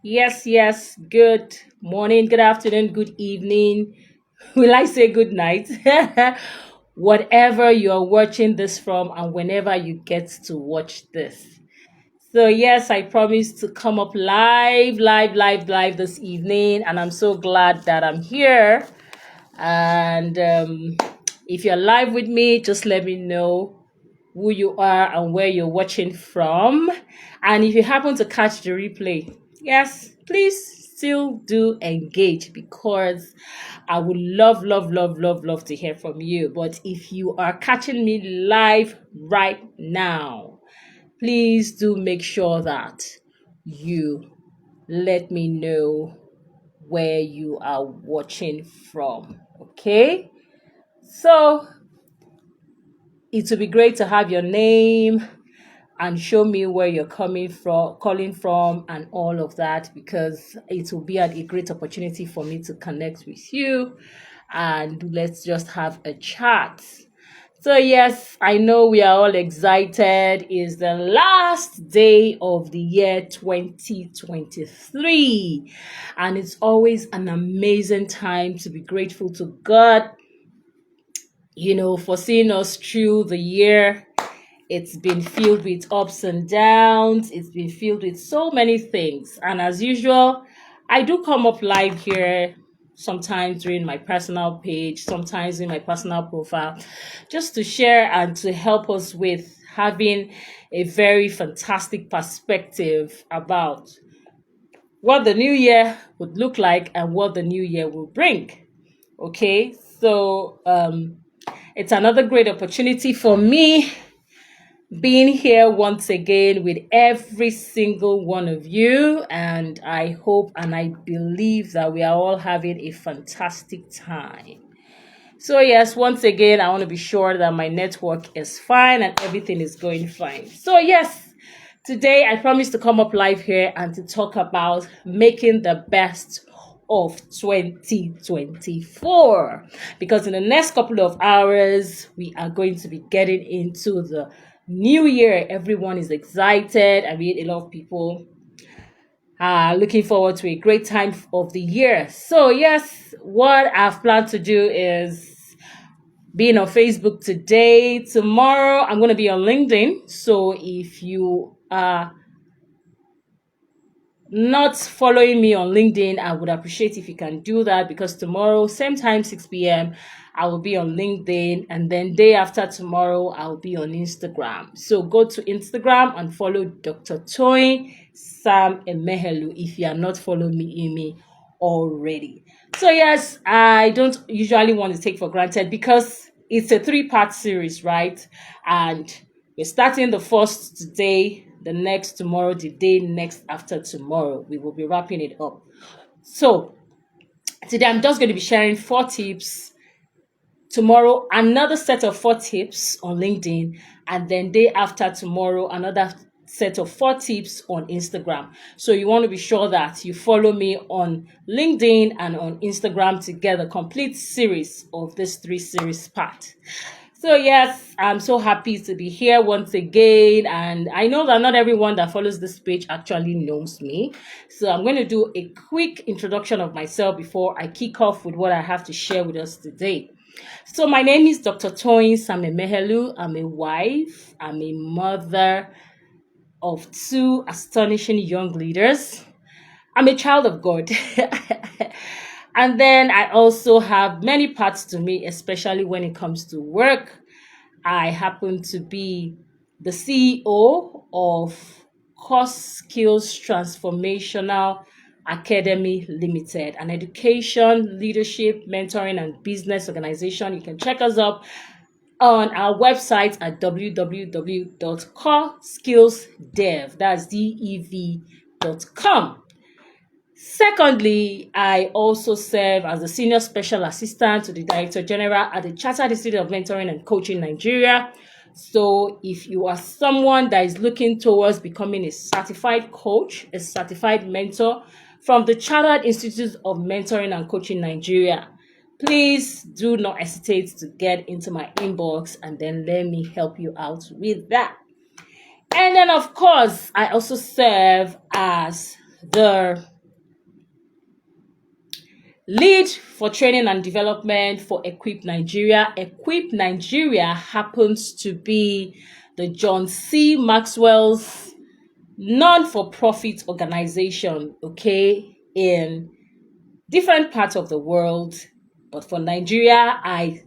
Yes, yes. Good morning, good afternoon, good evening. Will I say good night? Whatever you're watching this from, and whenever you get to watch this. So, yes, I promised to come up live this evening, and I'm so glad that I'm here. And if you're live with me, just let me know who you are and where you're watching from. And if you happen to catch the replay, yes, please still do engage because I would love to hear from you. But if you are catching me live right now, please do make sure that you let me know where you are watching from. Okay? So it would be great to have your name and show me where you're coming from, calling from, and all of that, because it will be a great opportunity for me to connect with you and let's just have a chat. So, yes, I know we are all excited. It's the last day of the year 2023, and it's always an amazing time to be grateful to God, for seeing us through the year. It's been filled with ups and downs. It's been filled with so many things. And as usual, I do come up live here sometimes during my personal page, sometimes in my personal profile, just to share and to help us with having a very fantastic perspective about what the new year would look like and what the new year will bring. Okay, so it's another great opportunity for me being here once again with every single one of you. And I hope and I believe that we are all having a fantastic time. So, yes, once again, I want to be sure that my network is fine and everything is going fine. So, yes, today I promise to come up live here and to talk about making the best of 2024, because in the next couple of hours we are going to be getting into the new year. Everyone is excited. I mean, a lot of people are looking forward to a great time of the year. So, yes, what I've planned to do is being on Facebook today. Tomorrow, I'm going to be on LinkedIn. So, if you are not following me on LinkedIn, I would appreciate if you can do that, because tomorrow, same time, 6 p.m., I will be on LinkedIn, and then day after tomorrow, I'll be on Instagram. So go to Instagram and follow Dr. Toyin Sam Emehelu if you are not following me already. So, yes, I don't usually want to take for granted because it's a three-part series, right? And we're starting the first today, the next tomorrow, the day next after tomorrow. We will be wrapping it up. So today I'm just going to be sharing 4 tips. Tomorrow, another set of 4 tips on LinkedIn. And then day after tomorrow, another set of 4 tips on Instagram. So you want to be sure that you follow me on LinkedIn and on Instagram to get a complete series of this 3 series part. So, yes, I'm so happy to be here once again. And I know that not everyone that follows this page actually knows me. So I'm going to do a quick introduction of myself before I kick off with what I have to share with us today. So my name is Dr. Toyin Samemehelu. I'm a wife. I'm a mother of 2 astonishing young leaders. I'm a child of God. And then I also have many parts to me, especially when it comes to work. I happen to be the CEO of Course Skills Transformational Academy Limited, an education, leadership, mentoring, and business organization. You can check us up on our website at www.coreskillsdev, that's dev.com. Secondly, I also serve as the Senior Special Assistant to the Director General at the Chartered Institute of Mentoring and Coaching Nigeria. So if you are someone that is looking towards becoming a certified coach, a certified mentor from the Chartered Institute of Mentoring and Coaching Nigeria, please do not hesitate to get into my inbox and then let me help you out with that. And then, of course, I also serve as as the lead for training and development for Equip Nigeria. Equip Nigeria happens to be the John C. Maxwell's non-for-profit organization, okay, in different parts of the world. But for Nigeria, I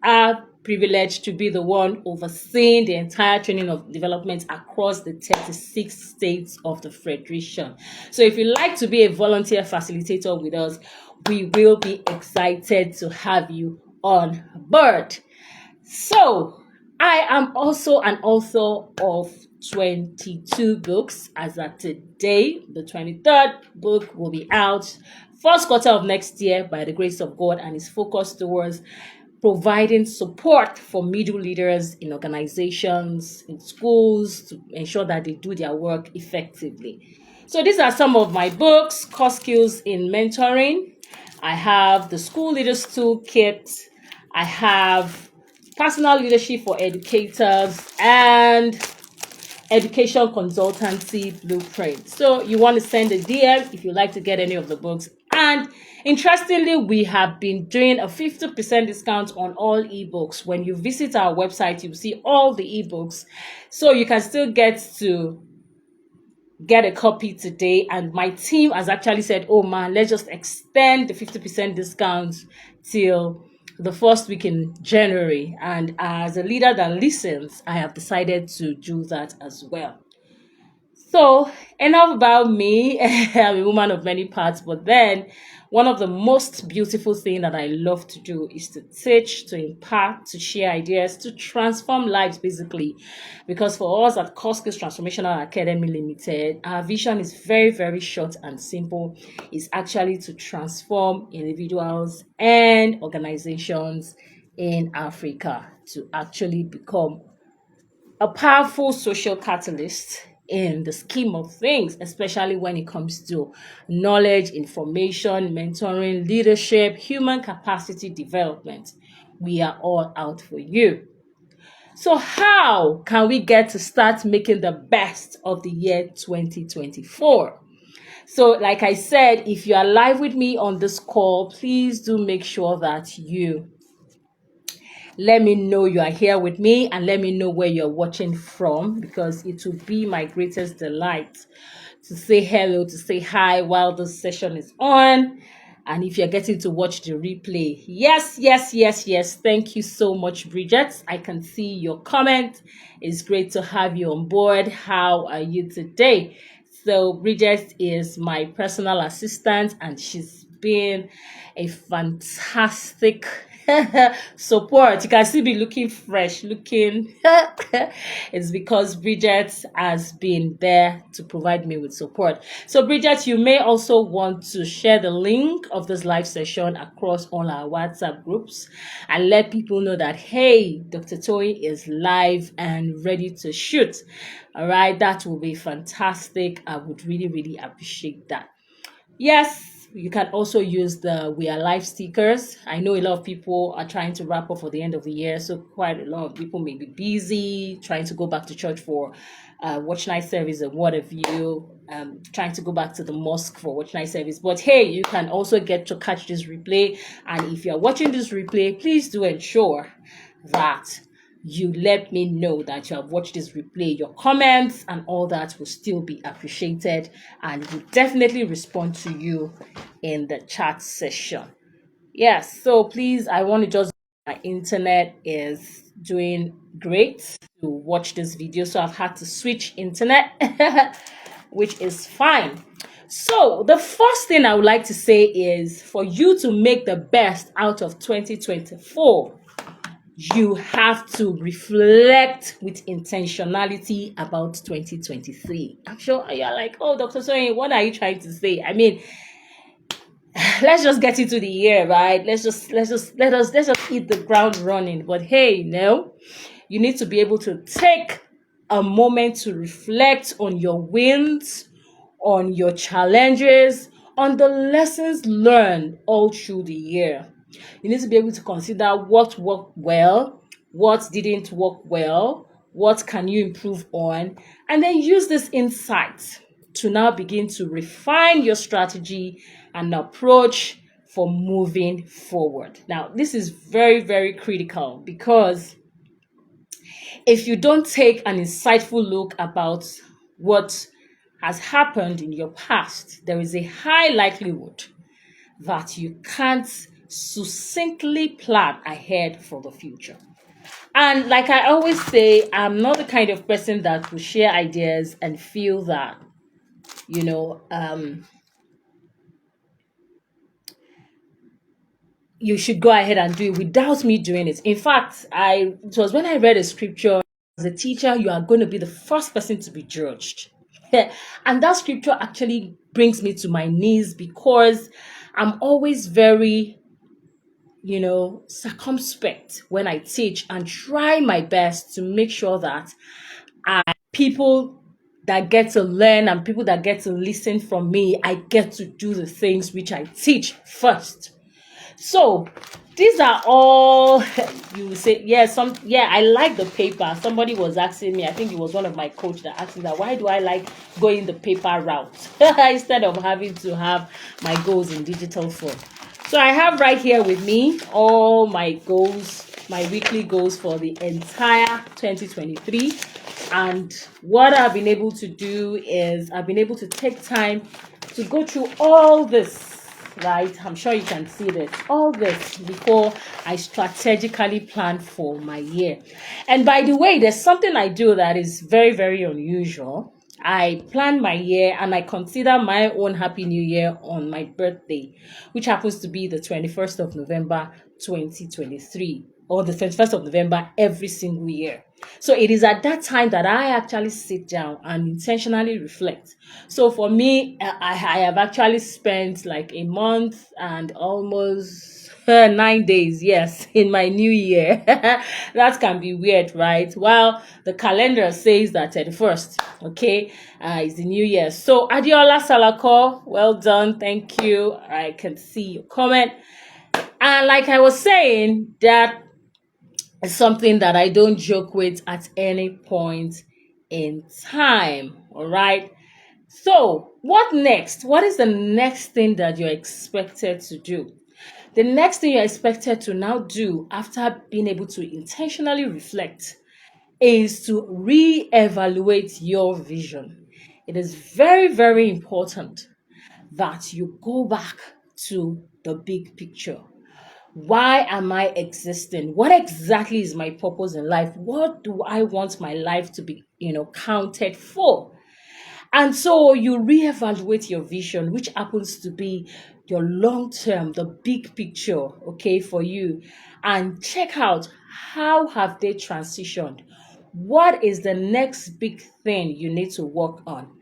am privileged to be the one overseeing the entire training of development across the 36 states of the Federation. So if you'd like to be a volunteer facilitator with us, we will be excited to have you on board. So I am also an author of 22 books. As of today, the 23rd book will be out first quarter of next year by the grace of God, and is focused towards providing support for middle leaders in organizations, in schools, to ensure that they do their work effectively. So these are some of my books: Core Skills in Mentoring. I have the School Leaders Toolkit. I have Personal Leadership for Educators and Education Consultancy Blueprint. So you want to send a DM if you like to get any of the books. And interestingly, we have been doing a 50% discount on all ebooks. When you visit our website, you'll see all the ebooks. So you can still get a copy today. And my team has actually said, oh man, let's just extend the 50% discount till the first week in January. And as a leader that listens, I have decided to do that as well. So enough about me. I'm a woman of many parts, but then one of the most beautiful things that I love to do is to teach, to impart, to share ideas, to transform lives, basically. Because for us at Core Skills Transformational Academy Limited, our vision is very, very short and simple. It's actually to transform individuals and organizations in Africa to actually become a powerful social catalyst in the scheme of things, especially when it comes to knowledge, information, mentoring, leadership, human capacity development. We are all out for you. So how can we get to start making the best of the year 2024? So like I said, if you are live with me on this call, please do make sure that you let me know you are here with me, and let me know where you're watching from, because it will be my greatest delight to say hello, to say hi while this session is on. And if you're getting to watch the replay, yes, thank you so much, Bridget. I can see your comment. It's great to have you on board. How are you today? So Bridget is my personal assistant, and she's been a fantastic support. You can still be looking fresh, looking it's because Bridget has been there to provide me with support. So Bridget, you may also want to share the link of this live session across all our WhatsApp groups and let people know that, hey, Dr. Toy is live and ready to shoot. All right, that will be fantastic. I would really, really appreciate that. Yes, you can also use the We Are Live stickers. I know a lot of people are trying to wrap up for the end of the year, so quite a lot of people may be busy trying to go back to church for watch night service and what have you, trying to go back to the mosque for watch night service. But hey, you can also get to catch this replay. And if you're watching this replay, please do ensure that you let me know that you have watched this replay. Your comments and all that will still be appreciated, and we'll definitely respond to you in the chat session. Yes, so please, I want to just, my internet is doing great to watch this video, so I've had to switch internet which is fine. So the first thing I would like to say is, for you to make the best out of 2024, you have to reflect with intentionality about 2023. I'm sure you're like, oh, Dr. Soyin, what are you trying to say? I mean, let's just get into the year, right? Let's just hit the ground running. But hey, no, you need to be able to take a moment to reflect on your wins, on your challenges, on the lessons learned all through the year. You need to be able to consider what worked well, what didn't work well, what can you improve on, and then use this insight to now begin to refine your strategy and approach for moving forward. Now, this is very, very critical because if you don't take an insightful look about what has happened in your past, there is a high likelihood that you can't succinctly plan ahead for the future. And like I always say, I'm not the kind of person that will share ideas and feel that, you know, you should go ahead and do it without me doing it. In fact, it was when I read a scripture, as a teacher, you are going to be the first person to be judged. And that scripture actually brings me to my knees because I'm always very, circumspect when I teach and try my best to make sure that people that get to learn and people that get to listen from me, I get to do the things which I teach first. So these are all you say, I like the paper. Somebody was asking me, I think it was one of my coach that asked me that, why do I like going the paper route instead of having to have my goals in digital form? So I have right here with me all my goals, my weekly goals for the entire 2023. And what I've been able to do is I've been able to take time to go through all this, right? I'm sure you can see this, all this before I strategically plan for my year. And by the way, there's something I do that is very, very unusual. I plan my year and I consider my own Happy New Year on my birthday, which happens to be the 21st of November, 2023, or the 21st of November every single year. So it is at that time that I actually sit down and intentionally reflect. So for me, I have actually spent like a month and almost 9 days, yes, in my new year. That can be weird, right? Well, the calendar says that 31st, okay, is the new year. So Adiola Salako, well done, thank you. I can see your comment. And like I was saying, that is something that I don't joke with at any point in time. All right. So, what next? What is the next thing that you're expected to do? The next thing you're expected to now do after being able to intentionally reflect is to re-evaluate your vision. It is very, very important that you go back to the big picture. Why am I existing? What exactly is my purpose in life? What do I want my life to be, counted for? And so you reevaluate your vision, which happens to be your long term, the big picture, okay, for you, and check out how have they transitioned. What is the next big thing you need to work on?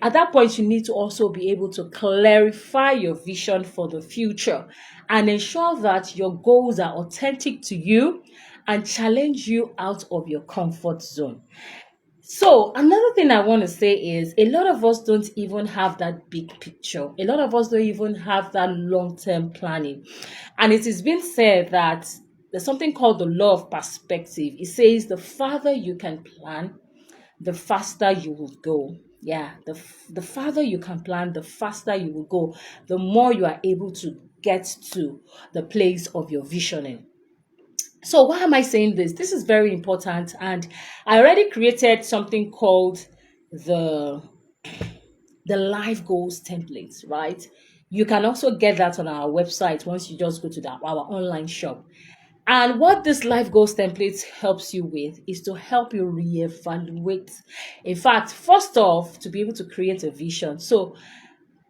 At that point, you need to also be able to clarify your vision for the future and ensure that your goals are authentic to you and challenge you out of your comfort zone. So another thing I want to say is a lot of us don't even have that big picture. A lot of us don't even have that long-term planning. And it has been said that there's something called the law of perspective. It says the farther you can plan, the faster you will go. Yeah, the farther you can plan, the faster you will go, the more you are able to get to the place of your visioning. So why am I saying this? This is very important. And I already created something called the life goals templates, right? You can also get that on our website once you just go to our online shop. And what this life goals templates helps you with is to help you reevaluate. In fact, first off, to be able to create a vision. So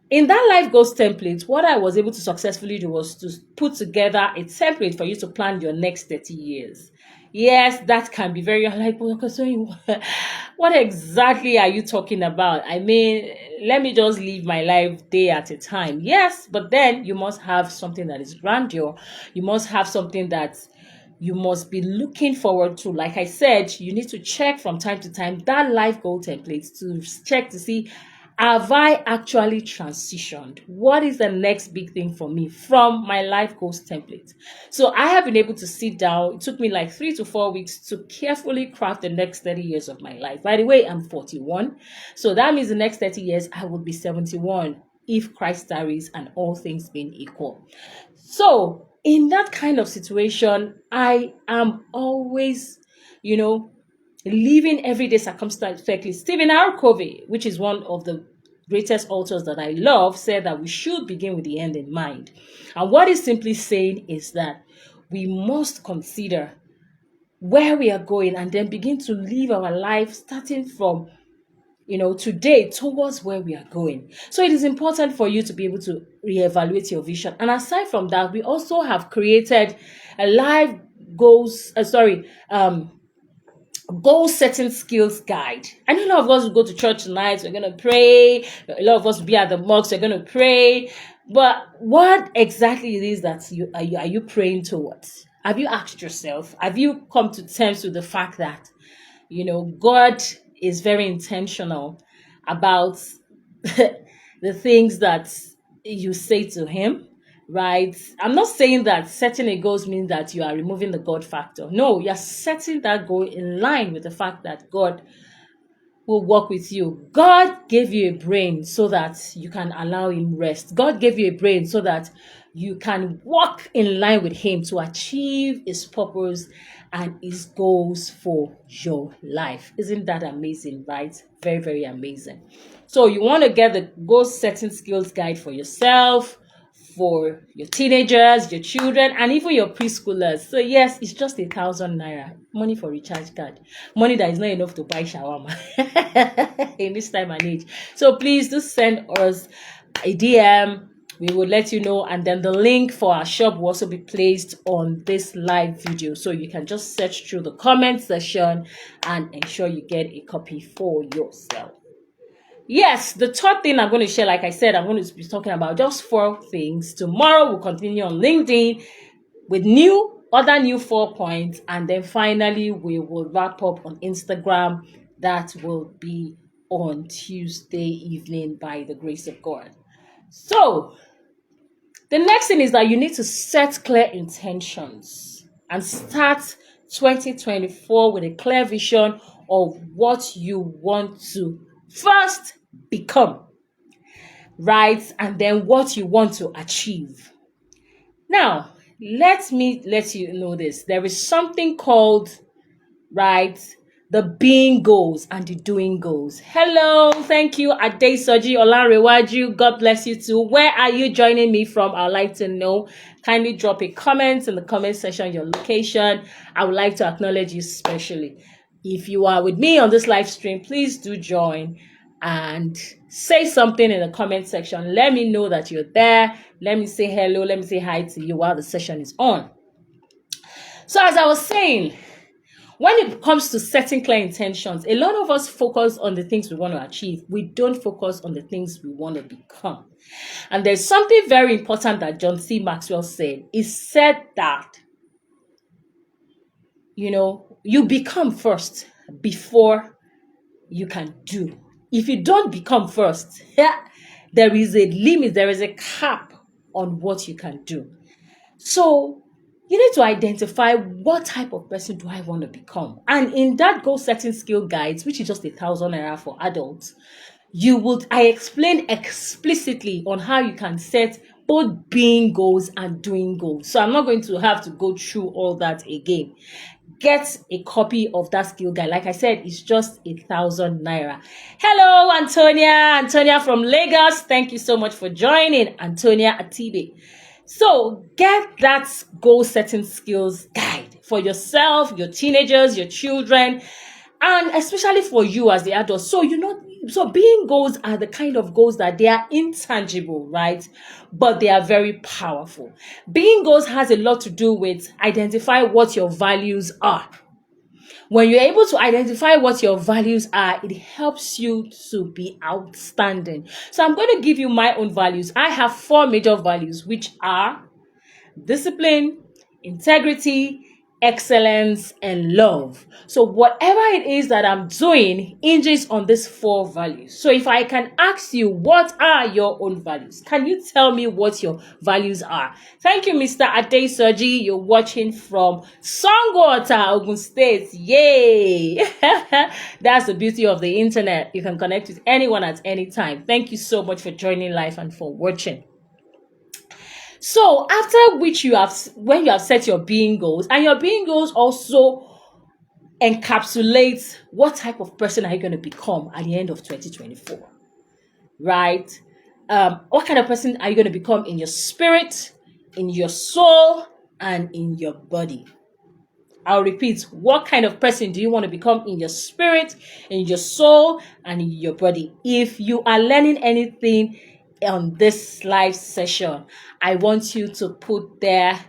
in that life goals template, what I was able to successfully do was to put together a template for you to plan your next 30 years. Yes, that can be very like, what exactly are you talking about? I mean, let me just live my life day at a time. Yes, but then you must have something that is grandeur. You must have something that you must be looking forward to. Like I said, you need to check from time to time that life goal template to check to see, Have I actually transitioned? What is the next big thing for me from my life goals template? So I have been able to sit down. It took me like 3 to 4 weeks to carefully craft the next 30 years of my life. By the way, I'm 41. So that means the next 30 years, I will be 71 if Christ tarries and all things being equal. So in that kind of situation, I am always, you know, living everyday circumstance perfectly. Stephen R. Covey, which is one of the greatest authors that I love, said that we should begin with the end in mind. And what he's simply saying is that we must consider where we are going and then begin to live our life starting from today towards where we are going. So it is important for you to be able to reevaluate your vision. And aside from that, we also have created a life goals, goal setting skills guide. I know a lot of us will go to church tonight, we're going to pray. A lot of us will be at the mosque, we're going to pray. But what exactly it is that are you praying towards? Have you asked yourself? Have you come to terms with the fact that, God is very intentional about the things that you say to him, right? I'm not saying that setting a goal means that you are removing the God factor. No, you're setting that goal in line with the fact that God will work with you. God gave you a brain so that you can allow him rest. God gave you a brain so that you can walk in line with him to achieve his purpose and his goals for your life. Isn't that amazing, right? Very, very amazing. So you want to get the goal setting skills guide for yourself, for your teenagers, your children, and even your preschoolers. So yes, it's just 1,000 naira. Money for recharge card. Money that is not enough to buy shawarma in this time and age. So please do send us a DM. We will let you know, and then the link for our shop will also be placed on this live video, so you can just search through the comment section and ensure you get a copy for yourself. Yes, the third thing I'm going to share, like I said, I'm going to be talking about just 4 things. Tomorrow we'll continue on LinkedIn with other new 4 points, and then finally we will wrap up on Instagram. That will be on Tuesday evening by the grace of God. So the next thing is that you need to set clear intentions and start 2024 with a clear vision of what you want to first become, right? And then what you want to achieve. Now, let me let you know this. There is something called, right, the being goals and the doing goals. Hello, thank you, Adesoji Olanrewaju. God bless you too. Where are you joining me from? I'd like to know. Kindly drop a comment in the comment section, your location. I would like to acknowledge you specially. If you are with me on this live stream, please do join and say something in the comment section. Let me know that you're there. Let me say hello. Let me say hi to you while the session is on. So as I was saying, when it comes to setting clear intentions, a lot of us focus on the things we want to achieve. We don't focus on the things we want to become. And there's something very important that John C. Maxwell said. He said that, you become first before you can do. If you don't become first, there is a limit, there is a cap on what you can do. So you need to identify what type of person do I want to become. And in that goal setting skill guides, which is just 1,000 naira for adults, I explain explicitly on how you can set both being goals and doing goals. So I'm not going to have to go through all that again. Get a copy of that skill guide. Like I said, it's just 1,000 naira. Hello, Antonia from Lagos. Thank you so much for joining, Antonia Atibe. So get that goal setting skills guide for yourself, your teenagers, your children, and especially for you as the adult. So so being goals are the kind of goals that they are intangible, right? But they are very powerful. Being goals has a lot to do with identify what your values are. When you're able to identify what your values are, it helps you to be outstanding. So I'm going to give you my own values. I have 4 major values, which are discipline, integrity, excellence, and love. So whatever it is that I'm doing hinges on these 4 values. So if I can ask you, what are your own values? Can you tell me what your values are? Thank you, Mr. Adesoji. You're watching from Songwater, Ogun State. Yay! That's the beauty of the internet. You can connect with anyone at any time. Thank you so much for joining live and for watching. So after which when you have set your being goals, and your being goals also encapsulate what type of person are you going to become at the end of 2024, right? What kind of person are you going to become in your spirit, in your soul, and in your body? I'll repeat, what kind of person do you want to become in your spirit, in your soul, and in your body? If you are learning anything on this live session, I want you to put there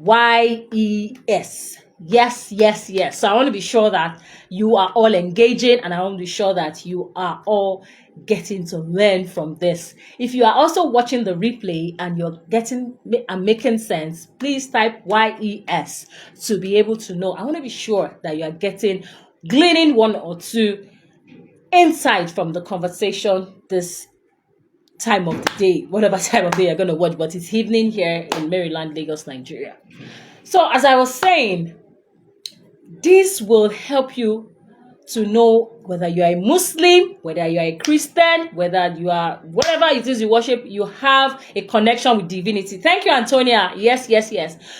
YES. Yes. So I want to be sure that you are all engaging, and I want to be sure that you are all getting to learn from this. If you are also watching the replay and you're getting and making sense, please type YES to be able to know. I want to be sure that you are gleaning 1 or 2 insight from the conversation this time of the day, whatever time of day you're going to watch, but it's evening here in Maryland, Lagos, Nigeria. So as I was saying, this will help you to know whether you are a Muslim, whether you are a Christian, whether you are whatever it is you worship, you have a connection with divinity. Thank you, Antonia. Yes.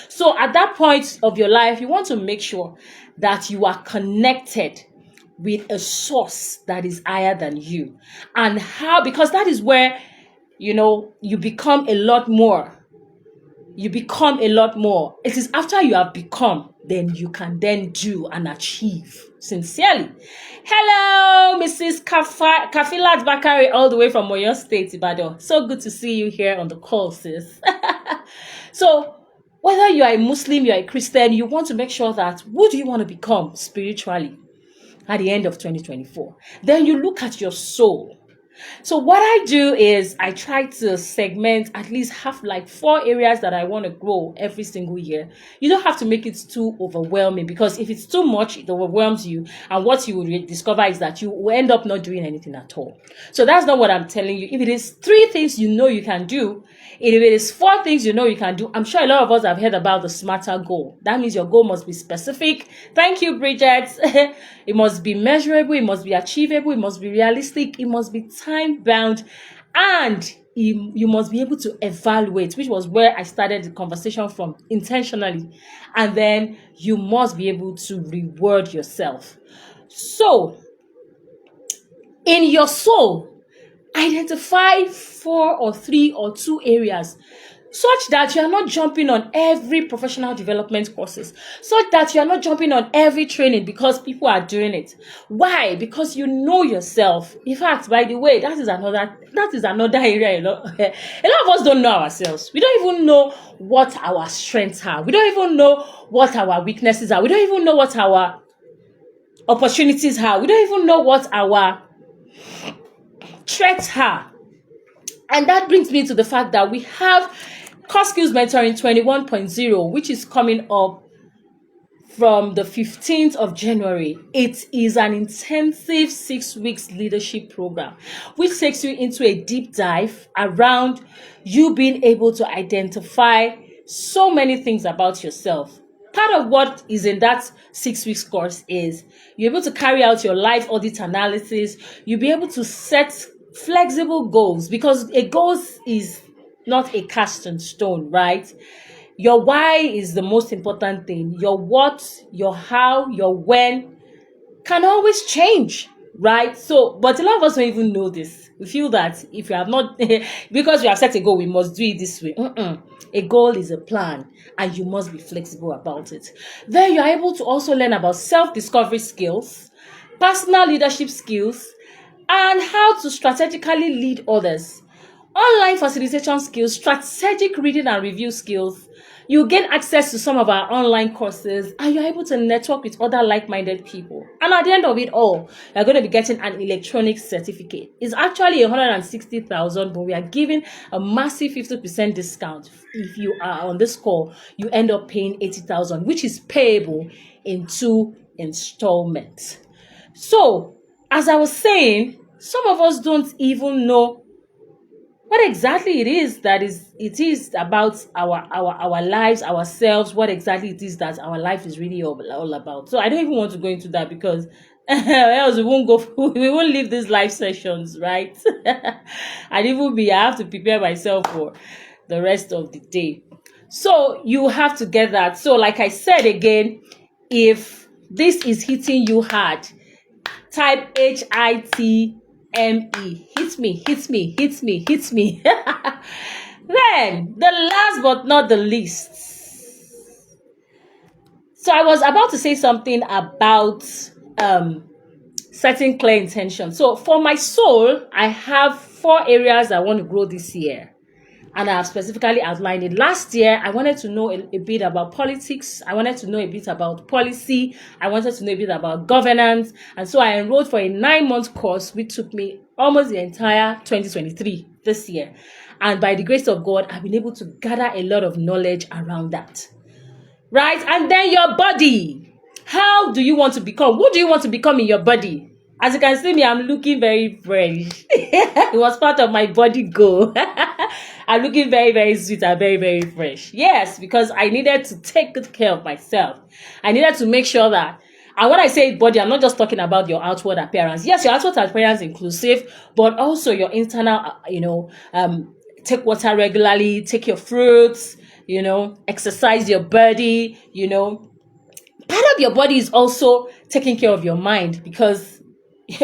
So at that point of your life, you want to make sure that you are connected with a source that is higher than you. And how? Because that is where, you become a lot more. It is after you have become, then you can then do and achieve. Sincerely. Hello, Mrs. Kafilat Bakari, all the way from Oyo State, Ibadan. So good to see you here on the call, sis. So, whether you are a Muslim, you are a Christian, you want to make sure that who do you want to become spiritually at the end of 2024? Then you look at your soul. So what I do is I try to segment at least have like 4 areas that I want to grow every single year. You don't have to make it too overwhelming, because if it's too much, it overwhelms you. And what you will discover is that you will end up not doing anything at all. So that's not what I'm telling you. If it is 3 things you know you can do, if it is 4 things you know you can do, I'm sure a lot of us have heard about the SMARTer goal. That means your goal must be specific. Thank you, Bridget. It must be measurable, it must be achievable, it must be realistic, it must be time-bound, and you must be able to evaluate, which was where I started the conversation from intentionally. And then you must be able to reward yourself. So, in your soul, identify 4 or 3 or 2 areas such that you are not jumping on every professional development courses, such that you are not jumping on every training because people are doing it. Why? Because you know yourself. In fact, by the way, that is another area. A lot of us don't know ourselves. We don't even know what our strengths are. We don't even know what our weaknesses are. We don't even know what our opportunities are. We don't even know what our threats are. And that brings me to the fact that we have Core Skills Mentoring 21.0, which is coming up from the 15th of January. It is an intensive 6 weeks leadership program, which takes you into a deep dive around you being able to identify so many things about yourself. Part of what is in that 6 weeks course is you're able to carry out your life audit analysis. You'll be able to set flexible goals, because a goal is not a cast in stone, right? Your why is the most important thing. Your what, your how, your when can always change, right? So, but a lot of us don't even know this. We feel that if you have not, because you have set a goal, we must do it this way. A goal is a plan, and you must be flexible about it. Then you are able to also learn about self-discovery skills, personal leadership skills, and how to strategically lead others, online facilitation skills, strategic reading and review skills, You gain access to some of our online courses, and you're able to network with other like-minded people. And at the end of it all, you're going to be getting an electronic certificate. It's actually 160,000, but we are giving a massive 50% discount. If you are on this call, you end up paying 80,000, which is payable in 2 installments. So, as I was saying, some of us don't even know what exactly it is about our lives, ourselves, what exactly it is that our life is really all about. So I don't even want to go into that, because else we won't leave these live sessions, right? And even I have to prepare myself for the rest of the day. So you have to get that. So like I said again, if this is hitting you hard, type HITME. Hit me, hit me, hit me, hit me. Then, the last but not the least. So I was about to say something about setting clear intention. So for my soul, I have 4 areas I want to grow this year. And I have specifically outlined it. Last year, I wanted to know a bit about politics. I wanted to know a bit about policy. I wanted to know a bit about governance. And so I enrolled for a 9-month course, which took me almost the entire 2023 this year. And by the grace of God, I've been able to gather a lot of knowledge around that. Right? And then your body. How do you want to become? Who do you want to become in your body? As you can see me, I'm looking very fresh. It was part of my body goal. I'm looking very, very sweet and very, very fresh. Yes, because I needed to take good care of myself. I needed to make sure that, and when I say body, I'm not just talking about your outward appearance. Yes, your outward appearance is inclusive, but also your internal, take water regularly, take your fruits, exercise your body, Part of your body is also taking care of your mind, because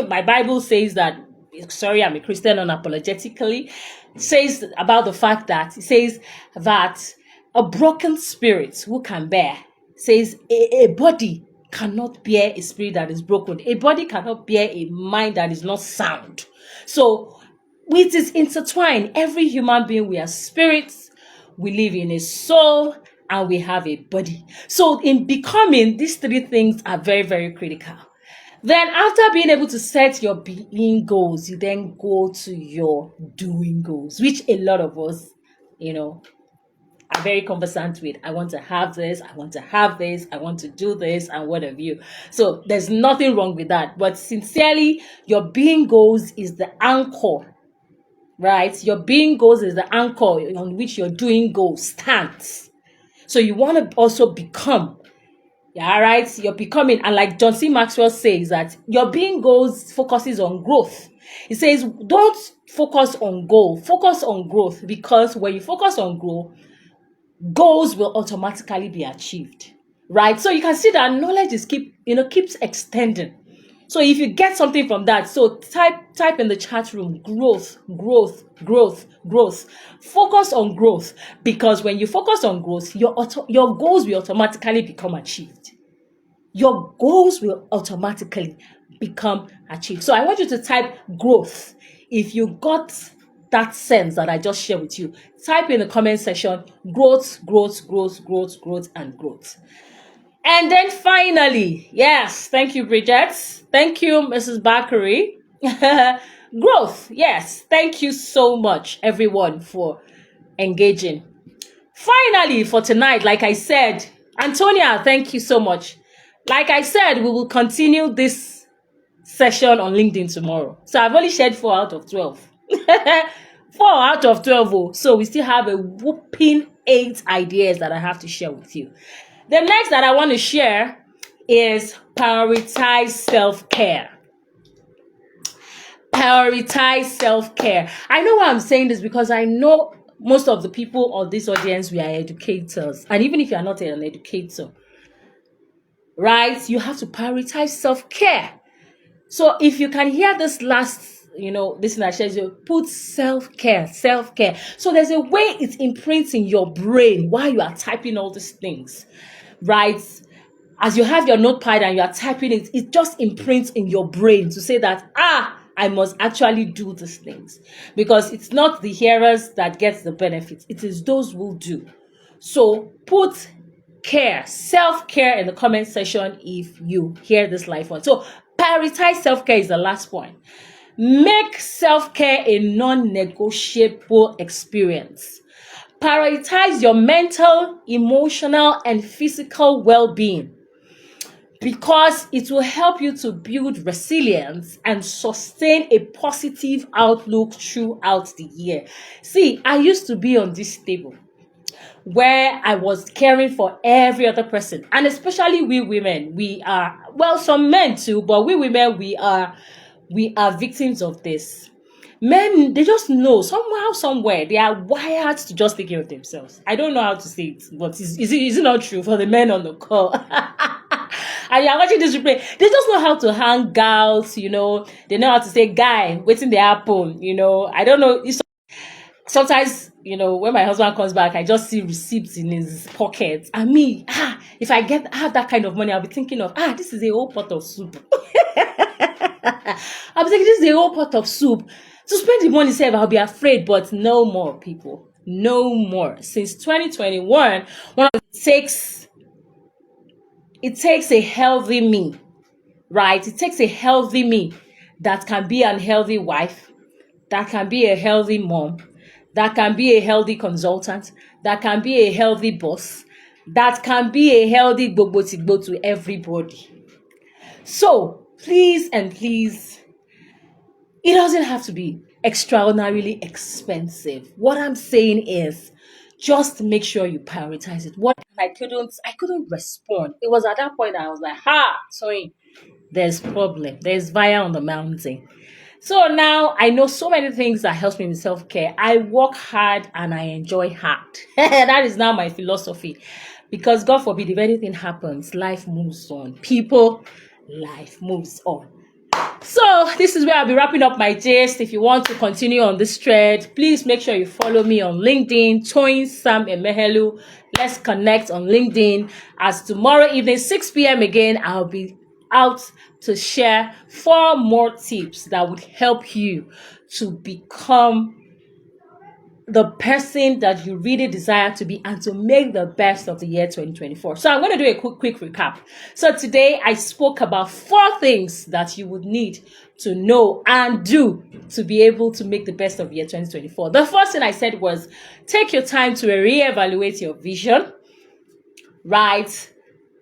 my Bible says that, sorry, I'm a Christian unapologetically, says about the fact that, it says that a broken spirit who can bear, says a body cannot bear a spirit that is broken. A body cannot bear a mind that is not sound. So it is intertwined. Every human being, we are spirits, we live in a soul, and we have a body. So in becoming, these 3 things are very, very critical. Then after being able to set your being goals, you then go to your doing goals, which a lot of us, are very conversant with. I want to have this, I want to have this, I want to do this, and what have you. So there's nothing wrong with that. But sincerely, your being goals is the anchor, right? Your being goals is the anchor on which your doing goals stands. So you want to also become. Yeah, right. You're becoming, and like John C. Maxwell says, that your being goals focuses on growth. He says, don't focus on goal, focus on growth, because when you focus on growth, goals will automatically be achieved. Right? So you can see that knowledge is keeps extending. So if you get something from that, so type in the chat room, growth, growth, growth, growth. Focus on growth, because when you focus on growth, your goals will automatically become achieved. Your goals will automatically become achieved. So I want you to type growth. If you got that sense that I just shared with you, type in the comment section, growth, growth, growth, growth, growth, and growth. And then finally, yes, thank you, Bridget. Thank you, Mrs. Bakari. Growth, yes. Thank you so much, everyone, for engaging. Finally, for tonight, like I said, Antonia, thank you so much. Like I said, we will continue this session on LinkedIn tomorrow. So I've only shared 4 out of 12. 4 out of 12. Oh. So we still have a whooping 8 ideas that I have to share with you. The next that I want to share is prioritize self-care. Prioritize self-care. I know why I'm saying this, because I know most of the people on this audience, we are educators. And even if you are not an educator, right, you have to prioritize self-care. So if you can hear this last, this in that you put self-care. So there's a way it imprints in your brain while you are typing all these things. Right? As you have your notepad and you are typing it, it just imprints in your brain to say that, I must actually do these things. Because it's not the hearers that gets the benefits. It is those who do. So put care, self-care in the comment section if you hear this live one. So prioritize self-care is the last point. Make self-care a non-negotiable experience. Prioritize your mental, emotional, and physical well-being because it will help you to build resilience and sustain a positive outlook throughout the year. See, I used to be on this table where I was caring for every other person, and especially we women. We are, well, some men too, but we women, we are victims of this. Men, they just know somehow, somewhere, they are wired to just take care of themselves. I don't know how to say it, but is it not true for the men on the call? And you're watching this replay, they just know how to hang out, they know how to say, guy, waiting the apple, I don't know. Sometimes, when my husband comes back, I just see receipts in his pocket. And me, if I have that kind of money, I'll be thinking of, this is a whole pot of soup. I'll be thinking, this is a whole pot of soup. To spend the money, I'll be afraid, but no more, people. No more. Since 2021, it takes a healthy me, right? It takes a healthy me that can be an healthy wife, that can be a healthy mom, that can be a healthy consultant, that can be a healthy boss, that can be a healthy gbogbo to everybody. So please and please, it doesn't have to be extraordinarily expensive. What I'm saying is, just make sure you prioritize it. I couldn't respond. It was at that point I was like, sorry, there's problem. There's fire on the mountain. So now I know so many things that helps me with self-care. I work hard and I enjoy hard. That is now my philosophy. Because God forbid, if anything happens, life moves on. People, life moves on. So this is where I'll be wrapping up my gist. If you want to continue on this thread, please make sure you follow me on LinkedIn, Toyin Sam Emehelu. Let's connect on LinkedIn. As tomorrow evening, 6 p.m. again, I'll be out to share 4 more tips that would help you to become the person that you really desire to be and to make the best of the year 2024. So I'm going to do a quick recap. So today I spoke about 4 things that you would need to know and do to be able to make the best of year 2024. The first thing I said was take your time to reevaluate your vision, right?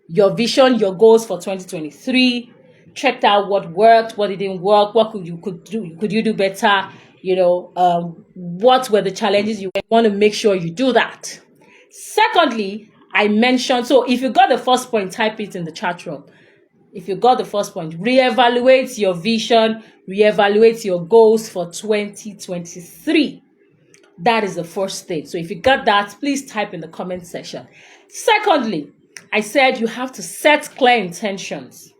Your vision, your goals for 2023. Checked out what worked, what didn't work, what could you do better? What were the challenges you want to make sure you do that. Secondly, I mentioned, so if you got the first point, type it in the chat room. If you got the first point, reevaluate your vision, reevaluate your goals for 2023. That is the first thing. So if you got that, please type in the comment section. Secondly, I said you have to set clear intentions.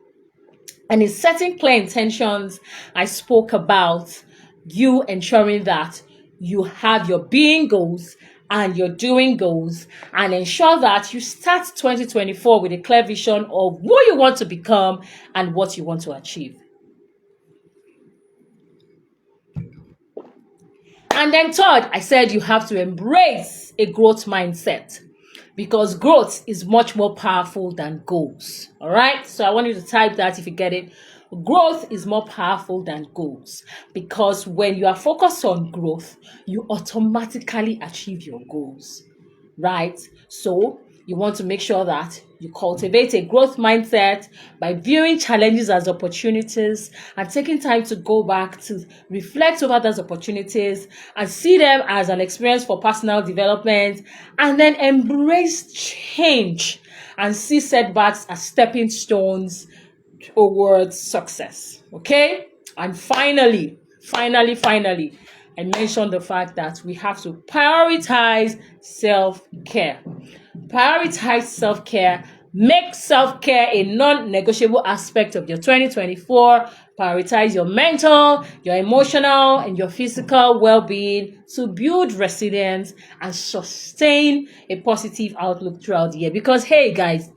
And in setting clear intentions, I spoke about you ensuring that you have your being goals and your doing goals, and ensure that you start 2024 with a clear vision of who you want to become and what you want to achieve. And then third, I said you have to embrace a growth mindset, because growth is much more powerful than goals. All right. So I want you to type that if you get it. Growth is more powerful than goals, because when you are focused on growth, you automatically achieve your goals. Right. So you want to make sure that you cultivate a growth mindset by viewing challenges as opportunities and taking time to go back to reflect over those opportunities and see them as an experience for personal development, and then embrace change and see setbacks as stepping stones towards success. Okay? And finally, I mentioned the fact that we have to prioritize self-care. Prioritize self-care. Make self-care a non-negotiable aspect of your 2024. Prioritize your mental, your emotional, and your physical well-being to build resilience and sustain a positive outlook throughout the year. Because, hey, guys,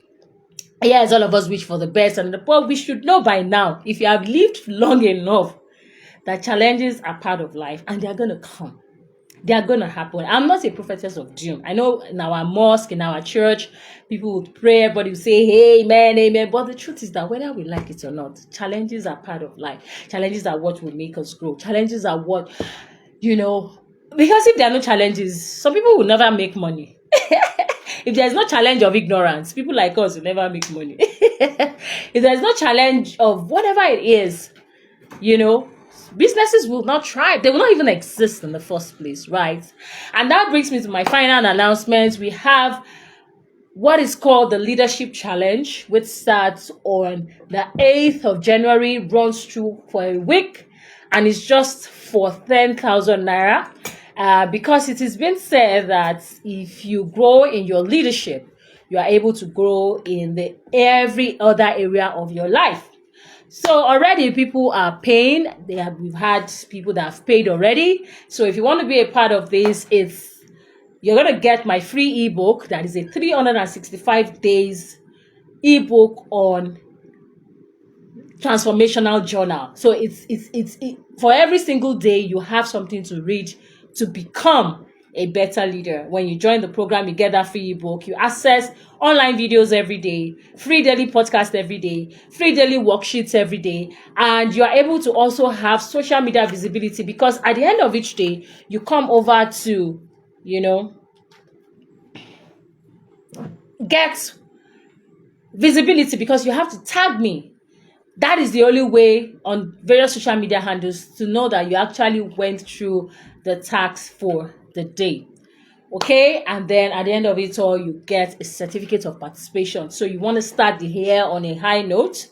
yes, all of us wish for the best, but we should know by now, if you have lived long enough, that challenges are part of life and they're going to come. They are going to happen. I'm not a prophetess of doom. I know in our mosque, in our church, people would pray, everybody would say, hey, amen, amen. But the truth is that whether we like it or not, challenges are part of life. Challenges are what will make us grow. Challenges are what, because if there are no challenges, some people will never make money. If there's no challenge of ignorance, people like us will never make money. If there's no challenge of whatever it is, businesses will not thrive. They will not even exist in the first place, right? And that brings me to my final announcement. We have what is called the Leadership Challenge, which starts on the 8th of January, runs through for a week, and it's just for 10,000 naira. Because it has been said that if you grow in your leadership, you are able to grow in every other area of your life. So already people are paying. We've had people that have paid already. So if you want to be a part of this, you're going to get my free ebook. That is a 365 days ebook on transformational journal. So it's for every single day you have something to read to become a better leader. When you join the program, you get that free ebook. You access online videos every day, free daily podcast every day, free daily worksheets every day, and you are able to also have social media visibility, because at the end of each day, you come over to, get visibility, because you have to tag me. That is the only way on various social media handles to know that you actually went through the tags for the day. Okay, and then at the end of it all, you get a certificate of participation. So you want to start the year on a high note.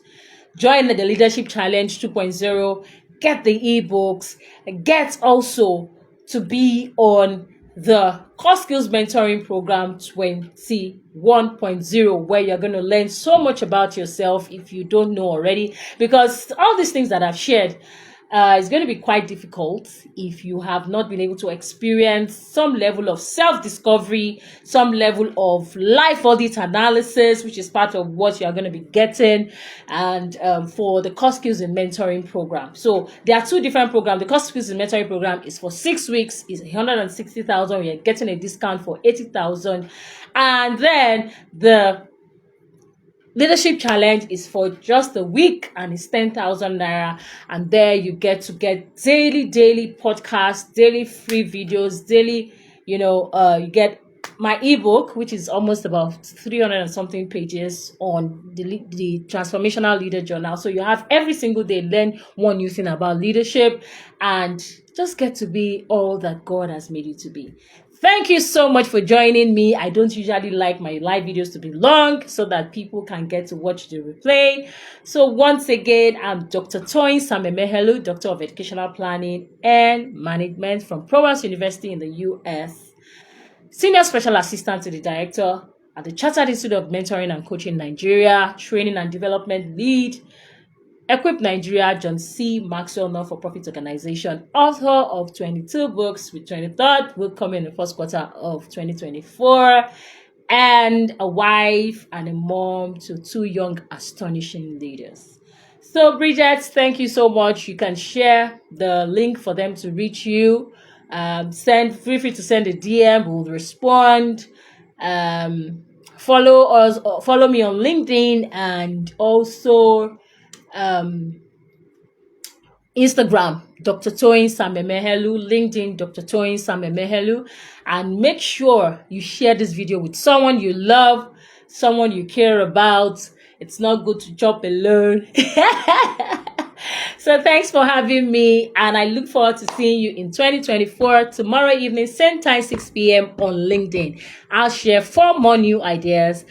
Join the Leadership Challenge 2.0, get the ebooks, get also to be on the Core Skills Mentoring Program 21.0, where you're going to learn so much about yourself if you don't know already, because all these things that I've shared is going to be quite difficult if you have not been able to experience some level of self-discovery, some level of life audit analysis, which is part of what you're going to be getting, and for the Core Skills in Mentoring Program. So there are two different programs. The Core Skills in Mentoring Program is for 6 weeks, is 160,000. You're getting a discount for 80,000. And then the Leadership Challenge is for just a week, and it's 10,000 naira. And there you get daily podcasts, daily free videos, daily, you get my ebook, which is almost about 300 and something pages on the Transformational Leader Journal. So you have every single day, learn one new thing about leadership and just get to be all that God has made you to be. Thank you so much for joining me. I don't usually like my live videos to be long so that people can get to watch the replay. So once again, I'm Dr. Toyin Samemehelu, Doctor of Educational Planning and Management from Prowers University in the US, Senior Special Assistant to the Director at the Chartered Institute of Mentoring and Coaching Nigeria, Training and Development Lead, Equip Nigeria, John C. Maxwell Non-for-Profit Organization, author of 22 books, with 23rd book coming in the first quarter of 2024, and a wife and a mom to 2 young, astonishing leaders. So, Bridget, thank you so much. You can share the link for them to reach you. Feel free to send a DM. We'll respond. Follow me on LinkedIn, and also Instagram, Dr. Toyin Samemehelu, LinkedIn, Dr. Toyin Samemehelu, and make sure you share this video with someone you love, someone you care about. It's not good to chop alone. So thanks for having me, and I look forward to seeing you in 2024, tomorrow evening, same time, 6 p.m. on LinkedIn. I'll share 4 more new ideas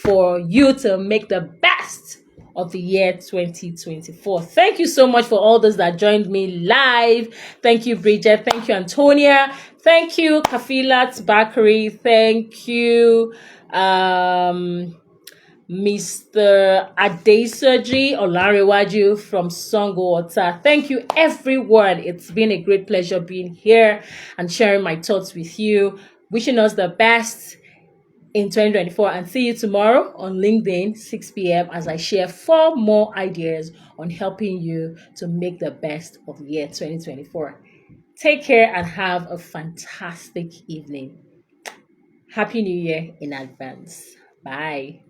for you to make the best of the year 2024. Thank you so much for all those that joined me live. Thank you, Bridget. Thank you, Antonia. Thank you, Kafilat Bakari. Thank you, Mr. Adesoji Olarewaju from Songo. Thank you, everyone. It's been a great pleasure being here and sharing my thoughts with you. Wishing us the best in 2024, and see you tomorrow on LinkedIn, 6 p.m. as I share 4 more ideas on helping you to make the best of the year 2024. Take care and have a fantastic evening. Happy New Year in advance. Bye.